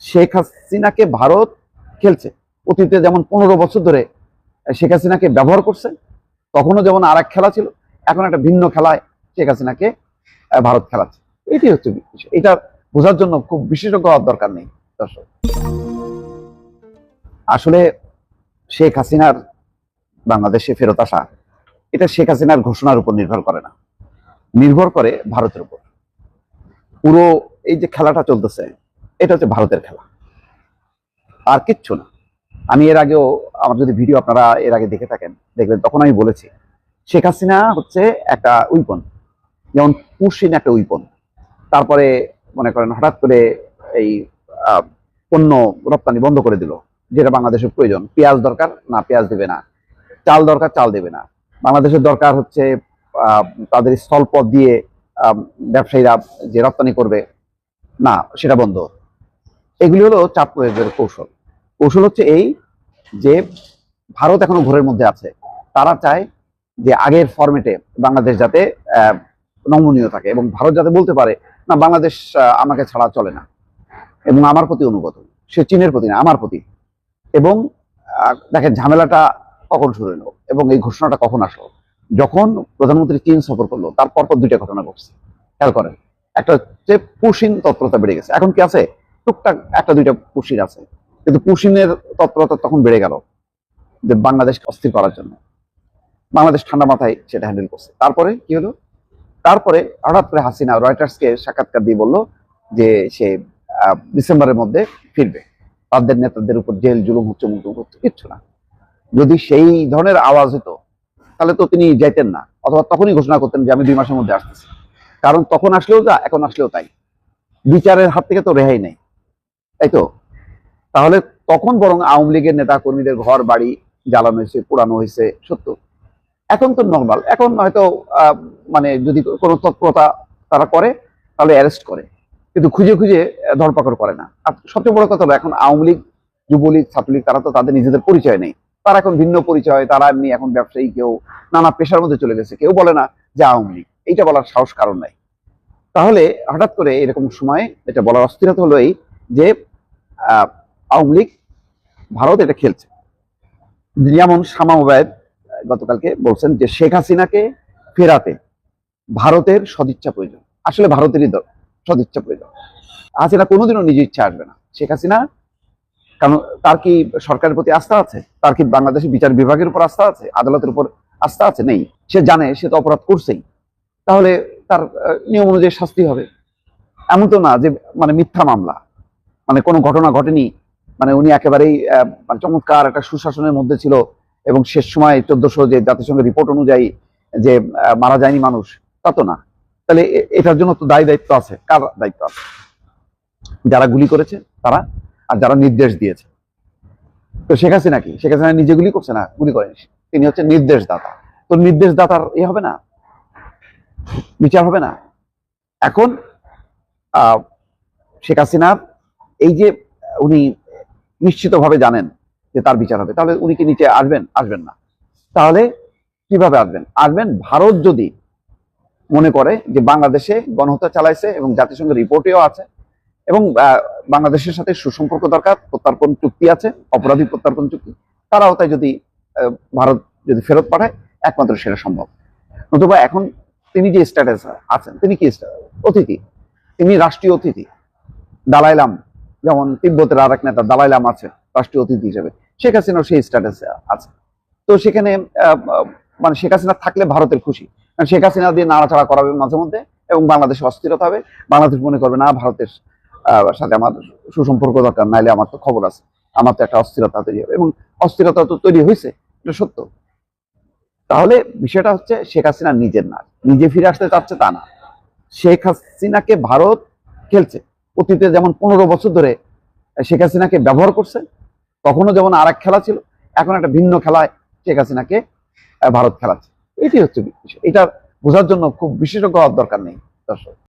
শেখ হাসিনাকে ভারত খেলছে। অতীতে যেমন 15 বছর ধরে শেখ হাসিনাকে ব্যবহার করছে, তখনও যেমন আর এক খেলা ছিল, এখন একটা ভিন্ন খেলায় শেখ হাসিনাকে ভারত খেলাচ্ছে। এটি হচ্ছে বিষয়। এটা বোঝার জন্য খুব বিশেষজ্ঞ হওয়ার দরকার নেই দর্শক। আসলে শেখ হাসিনার বাংলাদেশে ফেরত আসা, এটা শেখ হাসিনার ঘোষণার উপর নির্ভর করে না, নির্ভর করে ভারতের উপর। পুরো এই যে খেলাটা চলতেছে, এটা হচ্ছে ভারতের খেলা, আর কিচ্ছু না। আমি এর আগেও, আমার যদি ভিডিও আপনারা এর আগে দেখে থাকেন, দেখবেন তখন আমি বলেছি শেখ হাসিনা হচ্ছে একটা উইপন, যেমন পুশিন একটা উইপন। তারপরে মনে করেন হঠাৎ করে এই পণ্য রপ্তানি বন্ধ করে দিল, যেটা বাংলাদেশের প্রয়োজন। পেঁয়াজ দরকার, না পেঁয়াজ দেবে না। চাল দরকার, চাল দেবে না। বাংলাদেশের দরকার হচ্ছে তাদের স্থলপথ দিয়ে ব্যবসায়ীরা যে রপ্তানি করবে, না, সেটা বন্ধ। এগুলি হলো চাপ প্রয়োগের কৌশল। কৌশল হচ্ছে এই যে ভারত এখনো ঘোরের মধ্যে আছে। তারা চায় যে আগের ফরম্যাটে বাংলাদেশ যাতে নমনীয় থাকে, এবং ভারত যাতে বলতে পারে না, বাংলাদেশ আমাকে ছাড়া চলে না, এবং আমার প্রতি অনুগত। সে চীনের প্রতি না, আমার প্রতি। এবং দেখেন ঝামেলাটা কখন শুরু হলো এবং এই ঘোষণাটা কখন আসলো। যখন প্রধানমন্ত্রী চীন সফর করলো, তার পরপর দুইটা ঘটনা ঘটছে। খেয়াল করেন, একটা হচ্ছে পুশিন তৎপরতা বেড়ে গেছে। এখন কি আছে? টুকটাক একটা দুইটা পুশিন আছে, কিন্তু পুশিনের তৎপরতা তখন বেড়ে গেল যে বাংলাদেশকে অস্থির করার জন্য। বাংলাদেশ ঠান্ডা মাথায় সেটা হ্যান্ডেল করছে। তারপরে কি হলো? তারপরে হঠাৎ করে হাসিনা রয়টার্সকে সাক্ষাৎকার দিয়ে বলল যে সে ডিসেম্বরের মধ্যে ফিরবে। তাদের নেতাদের উপর জেল জুলুম হচ্ছে, মুলুম হচ্ছে, কিচ্ছু না। যদি সেই ধরনের আওয়াজ হতো, তাহলে তো তিনি যাইতেন না, অথবা তখনই ঘোষণা করতেন যে আমি 2 মাসের মধ্যে আসতেছি। কারণ তখন আসলেও যা, এখন আসলেও তাই। বিচারের হাত থেকে তো রেহাই নেই, তাই তো? তাহলে তখন বরং আওয়ামী লীগের নেতা কর্মীদের ঘর বাড়ি জ্বালানো হয়েছে, পোড়ানো হয়েছে, সত্য। এখন তো নর্মাল। এখন হয়তো মানে যদি কোনো তৎপরতা তারা করে, তাহলে অ্যারেস্ট করে, কিন্তু খুঁজে খুঁজে ধরপাকড় করে না। আর সবচেয়ে বড় কথা হলো, এখন আওয়ামী লীগ, যুবলীগ, ছাত্রলীগ, তারা তো তাদের নিজেদের পরিচয় নেই। তারা এখন ভিন্ন পরিচয়। তারা এমনি এখন ব্যবসায়ী, কেউ নানা পেশার মধ্যে চলে গেছে। কেউ বলে না যে আওয়ামী লীগ, এইটা বলার সাহস কারণ নাই। তাহলে হঠাৎ করে এরকম সময় এটা বলার অস্থিরতা হলো এই যে আওয়ামী লীগ, ভারত এটা খেলছে। যেমন শামা ওবায়েদ গতকালকে বলছেন যে শেখ হাসিনাকে ফেরাতে ভারতের সদিচ্ছা প্রয়োজন। আসলে ভারতেরই সদিচ্ছা প্রয়োজন। হাসিনা কোনোদিনও নিজের ইচ্ছা আসবে না। শেখ হাসিনা, কারণ তার কি সরকারের প্রতি আস্থা আছে? তার কি বাংলাদেশের বিচার বিভাগের উপর আস্থা আছে? আদালতের উপর আস্থা আছে? নেই। সে জানে সে তো অপরাধ করছেই, তাহলে তার নিয়ম অনুযায়ী শাস্তি হবে। এমন তো না যে মানে মিথ্যা মামলা, মানে কোনো ঘটনা ঘটেনি, মানে উনি একেবারেই মানে চমৎকার একটা সুশাসনের মধ্যে ছিল, এবং শেষ সময় 1400 যে জাতিসংঘের রিপোর্ট অনুযায়ী যে মারা যায়নি মানুষ, তা তো না। তাহলে এটার জন্য তো দায়ী দায়িত্ব আছে। কার দায়িত্ব আছে? যারা গুলি করেছে তারা, আর যারা নির্দেশ দিয়েছে। তো শেখ হাসিনা কি? শেখ হাসিনা নিজে গুলি করছে না, গুলি করেনি। তিনি হচ্ছে নির্দেশদাতা। তো নির্দেশদাতার হবে না, বিচার হবে না। এখন শেখ হাসিনার এই যে উনি নিশ্চিতভাবে জানেন যে তার বিচার হবে, তাহলে উনি কি নিচে আসবেন? আসবেন না। তাহলে কিভাবে আসবেন? আসবেন ভারত যদি মনে করে যে বাংলাদেশে গণহত্যা চালাইছে এবং জাতিসংঘের রিপোর্টেও আছে, এবং বাংলাদেশের সাথে সুসম্পর্ক দরকার, প্রত্যর্পণ চুক্তি আছে, অপরাধী প্রত্যর্পণ চুক্তি, তারাও তাই যদি ভারত যদি ফেরত পাঠায়, একমাত্র সেটা সম্ভব। নতুবা এখন তিনি যে স্ট্যাটাস আছেন, তিনি কি অতিথি, তিনি রাষ্ট্রীয় অতিথি। দালাই লাম, যেমন তিব্বতের আর এক নেতা দালাই লাম আছে রাষ্ট্রীয় অতিথি হিসেবে, শেখ হাসিনাও সেই স্ট্যাটাসে আছে। তো সেখানে মানে শেখ হাসিনা থাকলে ভারতের খুশি, কারণ শেখ হাসিনা দিয়ে নাড়াচাড়া করাবে মাঝে মধ্যে, এবং বাংলাদেশে অস্থিরতা হবে। বাংলাদেশ মনে করবে না, ভারতের সাথে আমার সুসম্পর্ক দরকার, নাইলে আমার তো খবর আছে, আমার তো একটা অস্থিরতা তৈরি হবে, এবং অস্থিরতা তো তৈরি হয়েছে, এটা সত্য। তাহলে বিষয়টা হচ্ছে শেখ হাসিনা নিজের না, নিজে ফিরে আসতে চাচ্ছে তা না। শেখ হাসিনাকে ভারত খেলছে। অতীতে যেমন 15 বছর ধরে শেখ হাসিনাকে ব্যবহার করছে, তখনও যেমন আর এক খেলা ছিল, এখন একটা ভিন্ন খেলায় শেখ হাসিনাকে ভারত খেলাচ্ছে। এটি হচ্ছে বিষয়। এটা বোঝার জন্য খুব বিশেষজ্ঞ হওয়ার দরকার নেই দর্শক।